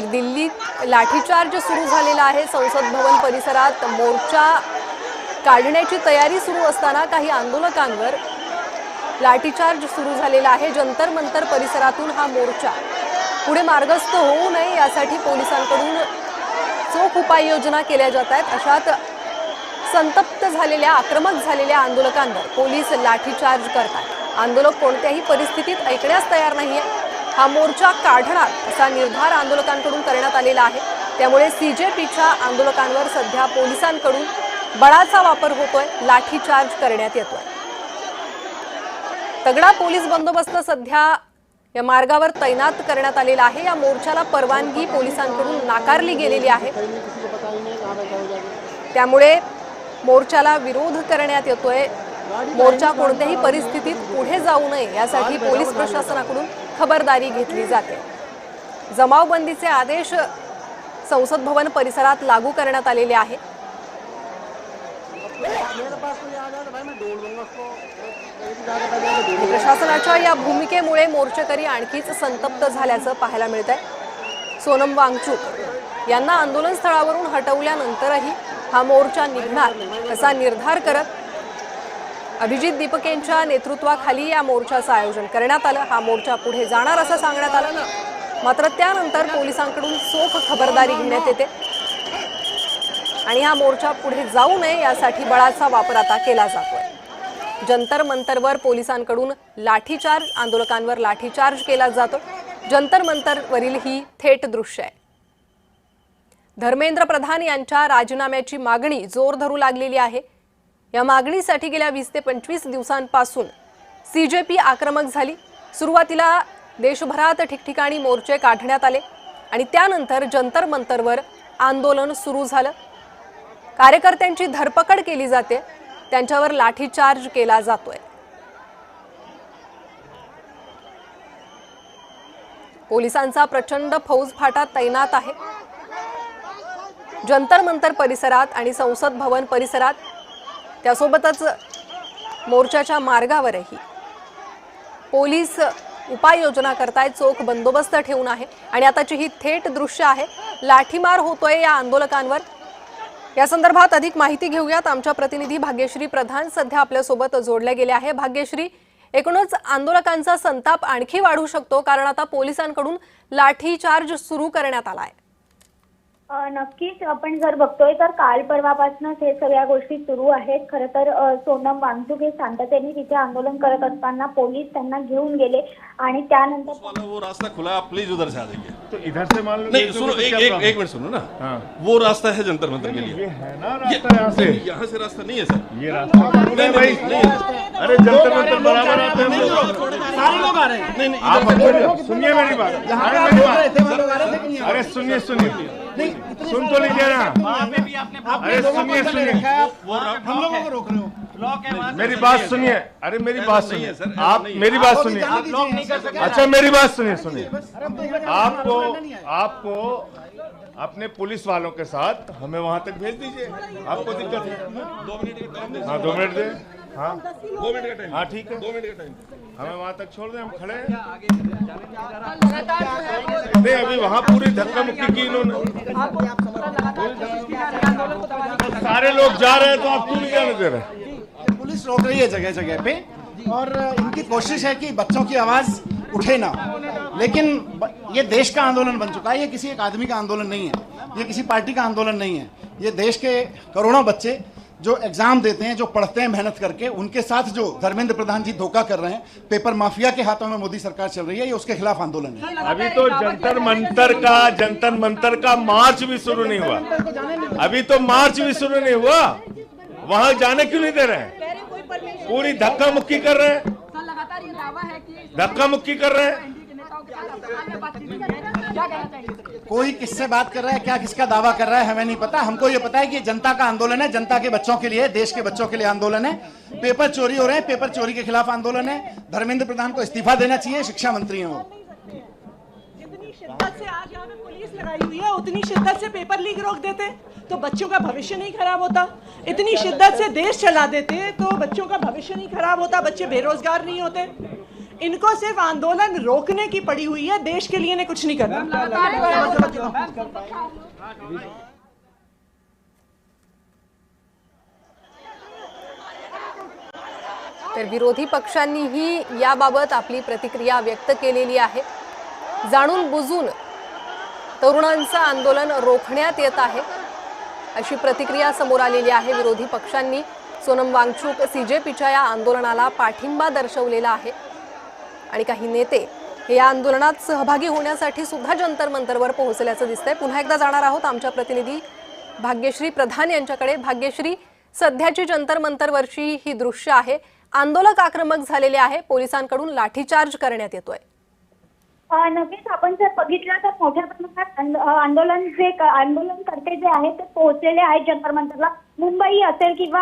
तर दिल्लीत लाठीचार्ज सुरू झालेला आहे। संसद भवन परिसरात मोर्चा काढण्याची तयारी सुरू असताना काही आंदोलकांवर लाठीचार्ज सुरू झालेला आहे। जंतर मंतर परिसरातून हा मोर्चा पुढे मार्गस्थ होऊ नये यासाठी पोलिसांकडून चोख उपाययोजना केल्या जात आहेत। अशात संतप्त झालेल्या आक्रमक झालेल्या आंदोलकांवर पोलीस लाठीचार्ज करतात। आंदोलक कोणत्याही परिस्थितीत ऐकण्यास तयार नाहीये। हा मोर्चा काढणार असा निर्धार आंदोलकांकडून करण्यात आलेला आहे। त्यामुळे सीजेपीच्या आंदोलकांवर सध्या पोलिसांकडून बळाचा वापर होतोय, लाठीचार्ज करण्यात येतोय। तगडा पोलीस बंदोबस्त सध्या या मार्गावर तैनात करण्यात आलेला आहे। या मोर्चाला परवानगी पोलिसांकडून नाकारली गेलेली आहे। त्यामुळे मोर्चाला विरोध करण्यात येतोय। मोर्चा कोणत्याही परिस्थितीत पुढे जाऊ नये यासाठी पोलीस प्रशासनाकडून खबरदारी घेतली जाते। जमावबंदीचे आदेश संसद भवन परिसरात लागू करण्यात आलेले आहे। प्रशासनाच्या या भूमिकेमुळे मोर्चेकरी आणखीच संतप्त झाल्याचं पाहायला मिळतंय। सोनम वांगचुक यांना आंदोलन स्थळावरून हटवल्यानंतरही हा मोर्चा निघणार असा निर्धार करत अभिजित दीपकेंच्या नेतृत्वाखाली या मोर्चाचं आयोजन करण्यात आलं। हा मोर्चा पुढे जाणार असं सांगण्यात आलं, मात्र त्यानंतर पोलिसांकडून चोख खबरदारी घेण्यात येते आणि हा मोर्चा पुढे जाऊ नये यासाठी बळाचा वापर आता केला जातोय। जंतर मंतरवर पोलिसांकडून लाठीचार्ज, आंदोलकांवर लाठीचार्ज केला जातो। जंतर मंतरवरील ही थेट दृश्य आहे। धर्मेंद्र प्रधान यांच्या राजीनाम्याची मागणी जोर धरू लागलेली आहे। या मागणीसाठी गेल्या 20 ते 25 दिवसांपासून सीजेपी आक्रमक झाली। सुरुवातीला देशभरात ठिकठिकाणी मोर्चे काढण्यात आले आणि त्यानंतर जंतर मंतरवर आंदोलन सुरू झालं। कार्यकर्त्यांची धरपकड केली जाते, त्यांच्यावर लाठीचार्ज केला जातोय। पोलिसांचा प्रचंड फौजफाटा तैनात आहे। जंतर मंतर परिसरात आणि संसद भवन परिसरात, त्यासोबतच मोर्चाच्या मार्गावरही पोलीस उपाययोजना करतायत, चोख बंदोबस्त ठेवून आहे। आणि आताची ही थेट दृश्य आहे, लाठीमार होतोय या आंदोलकांवर। या संदर्भात अधिक माहिती घेऊयात। आमच्या प्रतिनिधी भाग्यश्री प्रधान सध्या आपल्या सोबत जोडल्या गेल्या आहे। भाग्यश्री, एकूणच आंदोलकांचा संताप आणखी वाढू शकतो कारण आता पोलिसांकडून लाठीचार्ज सुरू करण्यात आलाय। नक्कीच आपण जर बघतोय तर काल परवापासूनच हे सगळ्या गोष्टी सुरू आहेत। खरं तर सोनम वांगचुक हे शांततेने तिथे आंदोलन करत असताना पोलीस त्यांना घेऊन गेले आणि त्यानंतर वो रास्ता खुला, आप प्लीज उधर से आ जाइए। तो इधर से मान लो नहीं सुनो, एक मिनट सुनो ना। हाँ। वो रास्ता है जंतर मंतर के लिए, ये है ना रास्ता। यहाँ से रास्ता नहीं है सर। ये रास्ता नहीं भाई, अरे जंतर मंतर बराबर आते हैं, सारे लोग आ रहे हैं। नहीं आप सुनिए मेरी बात, अरे सुनिए सुन तो लीजिए ना। अरे सुनिए हम लोगों को रोक रहे हो। मेरी बात सुनिए, अरे मेरी बात सुनिए, आप मेरी बात सुनिए। अच्छा मेरी बात सुनिए। आपको अपने पुलिस वालों के साथ हमें वहां तक भेज दीजिए, आपको दिक्कत है? 2 मिनट। हाँ 2 मिनट दे। हाँ 2 मिनट का टाइम। हाँ ठीक है, 2 मिनट का टाइम। हमें वहां तक छोड़ दें, हम खड़े हैं। नहीं अभी वहां पूरी धक्का मुक्की की इन्होंने, सारे लोग जा रहे हैं तो आप क्यों नहीं जाने दे रहे? पुलिस रोक रही है जगह जगह पे और इनकी कोशिश है कि बच्चों की आवाज उठे ना, लेकिन ये देश का आंदोलन बन चुका है। ये किसी एक आदमी का आंदोलन नहीं है, ये किसी पार्टी का आंदोलन नहीं है। ये देश के करोड़ों बच्चे जो एग्जाम देते हैं, जो पढ़ते हैं मेहनत करके, उनके साथ जो धर्मेंद्र प्रधान जी धोखा कर रहे हैं, पेपर माफिया के हाथों में मोदी सरकार चल रही है, ये उसके खिलाफ आंदोलन है। अभी तो जंतर मंतर का मार्च भी शुरू नहीं हुआ। अभी तो मार्च भी शुरू नहीं हुआ, वहां जाने क्यों नहीं दे रहे हैं? पूरी धक्का मुक्की कर रहे हैं, धक्का मुक्की कर रहे हैं। कोई किससे बात कर रहा है, क्या किसका दावा कर रहा है, हमें नहीं पता। हमको ये पता है कि जनता का आंदोलन है, जनता के बच्चों के लिए, देश के बच्चों के लिए आंदोलन है। पेपर चोरी हो रहे हैं, पेपर चोरी के खिलाफ आंदोलन है। धर्मेंद्र प्रधान को इस्तीफा देना चाहिए, शिक्षा मंत्री हैं वो। जितनी शिद्दत से आज यहाँ पे पुलिस लगाई हुई है, उतनी शिद्दत से पेपर लीक रोक देते तो बच्चों का भविष्य नहीं खराब होता। इतनी शिद्दत से देश चला देते तो बच्चों का भविष्य नहीं खराब होता, बच्चे बेरोजगार नहीं होते। इनको सिर्फ आंदोलन रोकने की पड़ी हुई है, देश के लिए इन्हें कुछ नहीं करना। तर विरोधी पक्षांनीही याबाबत आपली प्रतिक्रिया व्यक्त केलेली आहे। जाणून बुजून तरुणांचं आंदोलन रोखण्यात येत आहे अशी प्रतिक्रिया समोर आलेली आहे। विरोधी पक्षांनी सोनम वांगचुक सीजेपीच्या या आंदोलनाला पाठिंबा दर्शवलेला आहे आणि काही नेते हे या आंदोलनात सहभागी होण्यासाठी सुद्धा जंतर मंतरवर पोहोचल्याचं दिसतंय। पुन्हा एकदा जाणार आहोत आमच्या प्रतिनिधी भाग्यश्री प्रधान यांच्याकडे। भाग्यश्री, सध्याची जंतर मंतरवरची ही दृश्य आहे, आंदोलक आक्रमक झालेले आहे, पोलिसांकडून लाठीचार्ज करण्यात येतोय। नक्कीच आपण जर बघितलं तर मोठ्या प्रमाणात आंदोलनकर्ते जे आहेत ते पोहोचलेले आहेत जंतर मंतरला। मुंबई असेल किंवा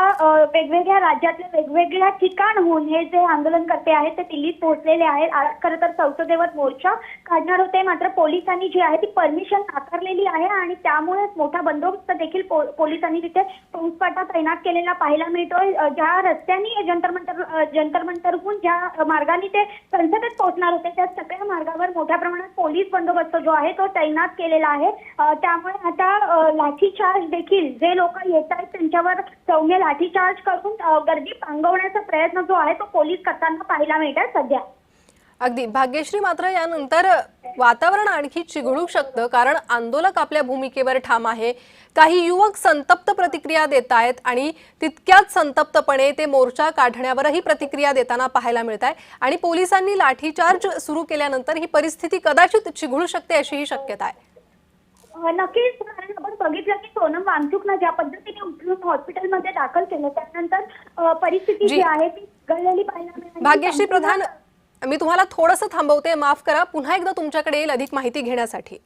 वेगवेगळ्या राज्यातल्या वेगवेगळ्या ठिकाणहून हे जे आंदोलनकर्ते आहेत ते दिल्लीत पोहोचलेले आहेत। आज खरं तर संसदेवर मोर्चा काढणार होते, मात्र पोलिसांनी जी आहे ती परमिशन नाकारलेली आहे आणि त्यामुळे मोठा बंदोबस्त देखील पोलिसांनी तिथे फौजफाटा तैनात केलेला पाहायला मिळतोय। ज्या रस्त्याने जंतर मंतरहून ज्या मार्गाने ते संसदेत पोहोचणार होते त्या सगळ्या मार्गावर मोठ्या प्रमाणात पोलीस बंदोबस्त जो आहे तो तैनात केलेला आहे। त्यामुळे आता लाठीचार्ज देखील जे लोक येत आहेत त्यांच्यावर सौम्य लाठीचार्ज करून गर्दी पांगवण्याचा प्रयत्न जो आहे तो पोलीस करताना पाहायला मिळत आहे सध्या। अगदी भाग्यश्री, मात्र यानंतर वातावरण आणखी चिघळू शकतं, कारण आंदोलक आपल्या भूमिकेवर ठाम आहे। काही युवक संतप्त प्रतिक्रिया देत आहेत आणि तितक्याच संतप्तपणे ते मोर्चा काढण्यावरही प्रतिक्रिया देताना पाहायला मिळत आहे आणि पोलिसांनी लाठीचार्ज सुरू केल्यानंतर ही परिस्थिती कदाचित चिघळू शकते अशी ही शक्यता आहे। नक्कीच, कारण आपण बघितलं की सोनम वांगचुकला ज्या पद्धतीने उचलून हॉस्पिटलमध्ये दाखल केलं त्यानंतर परिस्थिती जी आहे ती गळलेली पाहायला मिळाली। भाग्यश्री प्रधान, मी तुम्हाला थोडंसं थांबवते, माफ करा, पुन्हा एकदा तुमच्याकडे येईल अधिक माहिती घेण्यासाठी।